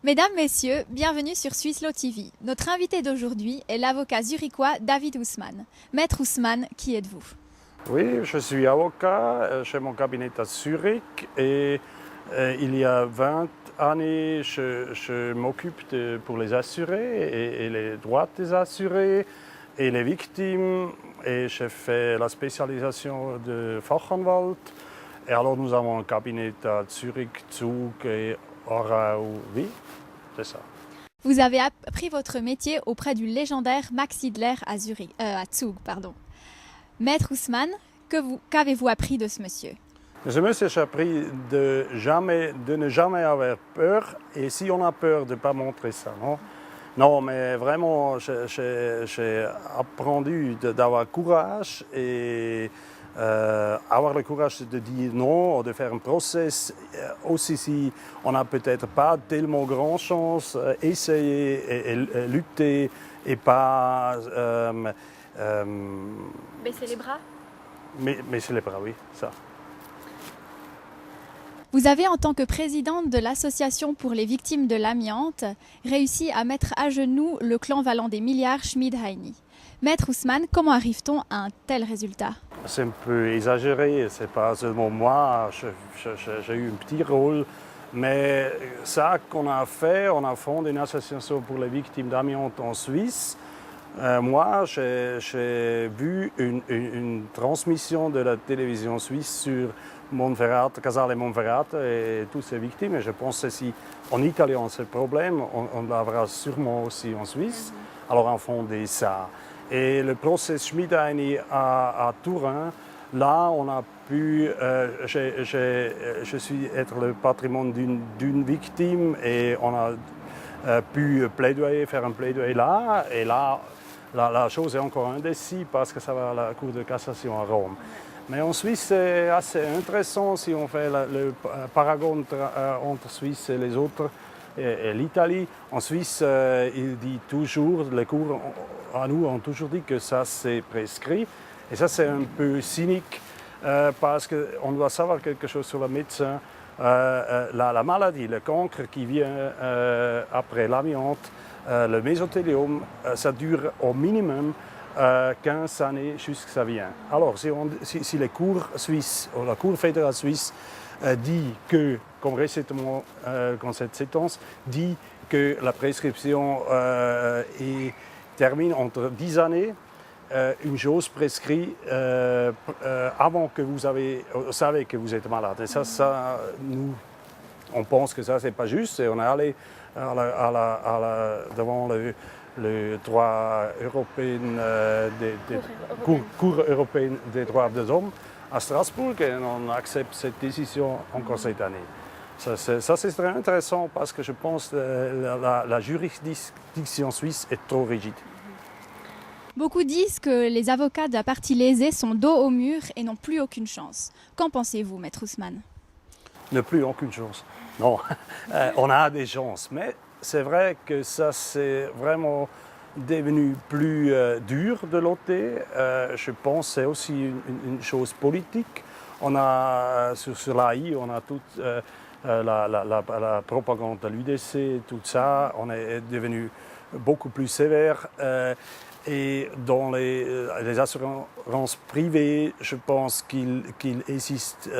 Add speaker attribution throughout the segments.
Speaker 1: Mesdames, Messieurs, bienvenue sur Swiss Law TV. Notre invité d'aujourd'hui est l'avocat zurichois David Ousmane. Maître Ousmane, qui êtes-vous?
Speaker 2: Oui, je suis avocat chez mon cabinet à Zurich et il y a 20 années, je m'occupe pour les assurés et les droits des assurés et les victimes et je fais la spécialisation de Fachanwalt. Et alors nous avons un cabinet à Zurich, Zug et Aarau, oui, c'est ça.
Speaker 1: Vous avez appris votre métier auprès du légendaire Max Idler à Zug. Maître Ousmane, qu'avez-vous appris de ce monsieur?
Speaker 2: Ce monsieur, j'ai appris de ne jamais avoir peur et si on a peur, de ne pas montrer ça. Non, mais vraiment, j'ai appris d'avoir courage et avoir le courage de dire non, ou de faire un procès, aussi si on n'a peut-être pas tellement grand chance, essayer et lutter et pas...
Speaker 1: Baisser les bras?
Speaker 2: Baisser les bras, oui, ça.
Speaker 1: Vous avez, en tant que présidente de l'Association pour les victimes de l'amiante, réussi à mettre à genoux le clan valant des milliards Schmid-Heiny. Maître Ousmane, comment arrive-t-on à un tel résultat?
Speaker 2: C'est un peu exagéré, c'est pas seulement moi, j'ai eu un petit rôle, mais ça qu'on a fait, on a fondé une association pour les victimes d'amiante en Suisse. Moi, j'ai vu une transmission de la télévision suisse sur Monferrato, Casale Monferrato et toutes ces victimes. Et je pense que si en Italie on a ce problème, on l'aura sûrement aussi en Suisse. Alors on a fondé ça. Et le procès Schmid-Heiny à Turin, là on a pu, je suis être le patrimoine d'une victime et on a pu faire un plaidoyer là. Et là, la chose est encore indécise parce que ça va à la Cour de cassation à Rome. Mais en Suisse, c'est assez intéressant si on fait le paragone entre Suisse et les autres et l'Italie. En Suisse, il dit toujours, les cours à nous ont toujours dit que ça c'est prescrit. Et ça c'est un peu cynique parce qu'on doit savoir quelque chose sur le médecin. La maladie, le cancre qui vient après l'amiante, le mésothéliome, ça dure au minimum 15 années jusqu'à ça vient. Alors, si les cours suisses, ou la Cour fédérale suisse dit que, comme récemment, cette séquence, dit que la prescription termine entre 10 années, une chose prescrite avant que vous savez que vous êtes malade. Et ça nous, on pense que ça, c'est pas juste. Et on est allé devant le droit européen, Cour européenne des droits des hommes à Strasbourg et on accepte cette décision encore cette année. Ça c'est très intéressant parce que je pense que la juridiction suisse est trop rigide.
Speaker 1: Beaucoup disent que les avocats de la partie lésée sont dos au mur et n'ont plus aucune chance. Qu'en pensez-vous, Maître Ousmane?
Speaker 2: Ne plus aucune chance. Non, on a des chances, mais c'est vrai que ça c'est vraiment devenu plus dur de l'ôter. Je pense que c'est aussi une chose politique. On a sur l'AI, on a toute la propagande de l'UDC, tout ça. On est devenu beaucoup plus sévère. Et dans les assurances privées, je pense qu'il n'existe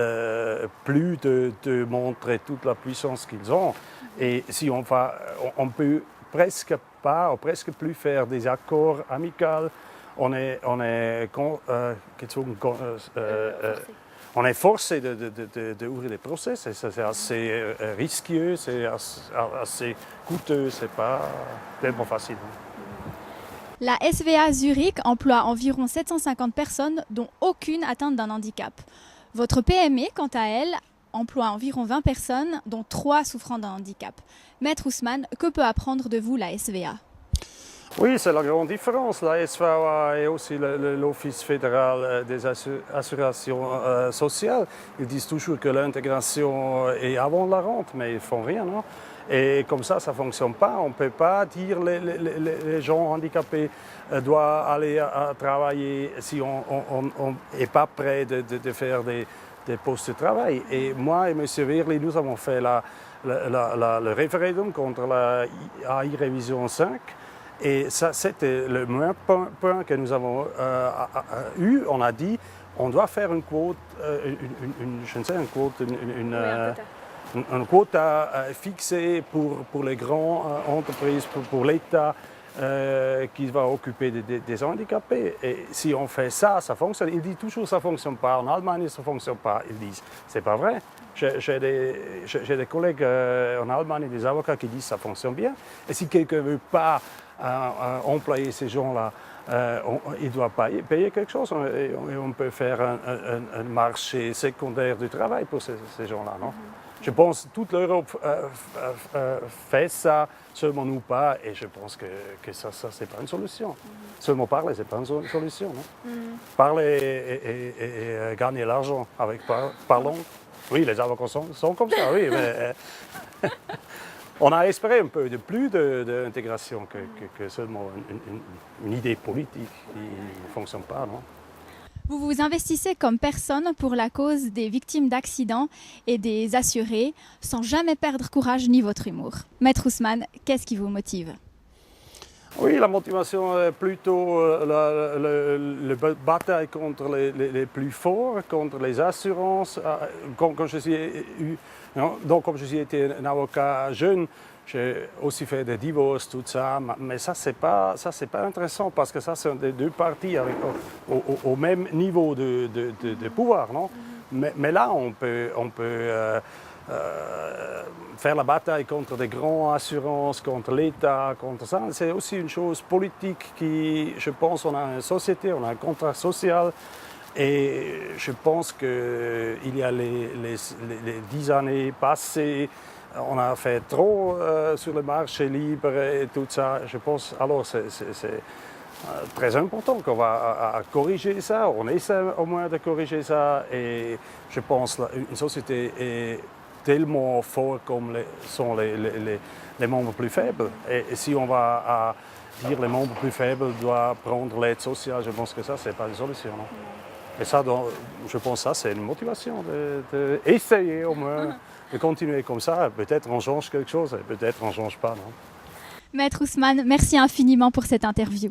Speaker 2: plus de montrer toute la puissance qu'ils ont. Et si on peut presque pas, ou presque plus faire des accords amicaux, on est forcé d'ouvrir des procès. C'est assez risqué, c'est assez coûteux, c'est pas tellement facile.
Speaker 1: La SVA Zurich emploie environ 750 personnes, dont aucune atteinte d'un handicap. Votre PME, quant à elle, emploie environ 20 personnes, dont 3 souffrant d'un handicap. Maître Ousmane, que peut apprendre de vous la SVA?
Speaker 2: Oui, c'est la grande différence. La SVA et aussi l'Office fédéral des assurations sociales. Ils disent toujours que l'intégration est avant la rente, mais ils ne font rien. Non? Et comme ça ne fonctionne pas. On ne peut pas dire que les gens handicapés doivent aller travailler si on n'est pas prêt de faire des postes de travail. Et moi et M. Wehrli, nous avons fait le référendum contre la AI Révision 5. Et ça, c'était le meilleur point que nous avons eu. On a dit, on doit faire une quote, un quota fixé pour les grandes entreprises, pour l'État qui va occuper des handicapés. Et si on fait ça, ça fonctionne. Ils disent toujours que ça ne fonctionne pas. En Allemagne, ça ne fonctionne pas. Ils disent, c'est pas vrai. J'ai des collègues en Allemagne, des avocats qui disent que ça fonctionne bien. Et si quelqu'un ne veut pas employer ces gens-là, il doit payer quelque chose. Et on peut faire un marché secondaire du travail pour ces gens-là, non? Je pense que toute l'Europe fait ça, seulement nous pas, et je pense que ça c'est pas une solution. Seulement parler, c'est pas une solution. Non? Parler et gagner l'argent avec parlons. Oui, les avocats sont comme ça, oui, mais on a espéré un peu de plus d'intégration que seulement une idée politique qui ne fonctionne pas, non?
Speaker 1: Vous vous investissez comme personne pour la cause des victimes d'accidents et des assurés, sans jamais perdre courage ni votre humour. Maître Ousmane, qu'est-ce qui vous motive?
Speaker 2: Oui, la motivation est plutôt la bataille contre les plus forts, contre les assurances. Comme je suis été un avocat jeune, j'ai aussi fait des divorces, tout ça, mais ça c'est pas intéressant parce que ça c'est des deux parties au même niveau de pouvoir, non? Mais là on peut faire la bataille contre des grandes assurances, contre l'État, contre ça. C'est aussi une chose politique qui, je pense, on a une société, on a un contrat social. Et je pense qu'il y a les 10 années passées, on a fait trop sur le marché libre et tout ça. Je pense, alors c'est très important qu'on va corriger ça. On essaie au moins de corriger ça. Et je pense qu'une société est tellement forte comme sont les membres plus faibles. Et si on va dire que les membres plus faibles doivent prendre l'aide sociale, je pense que ça, ce n'est pas une solution. Non? Et ça, je pense que ça, c'est une motivation d'essayer au moins de continuer comme ça. Peut-être on change quelque chose et peut-être on ne change pas. Non?
Speaker 1: Maître Ousmane, merci infiniment pour cette interview.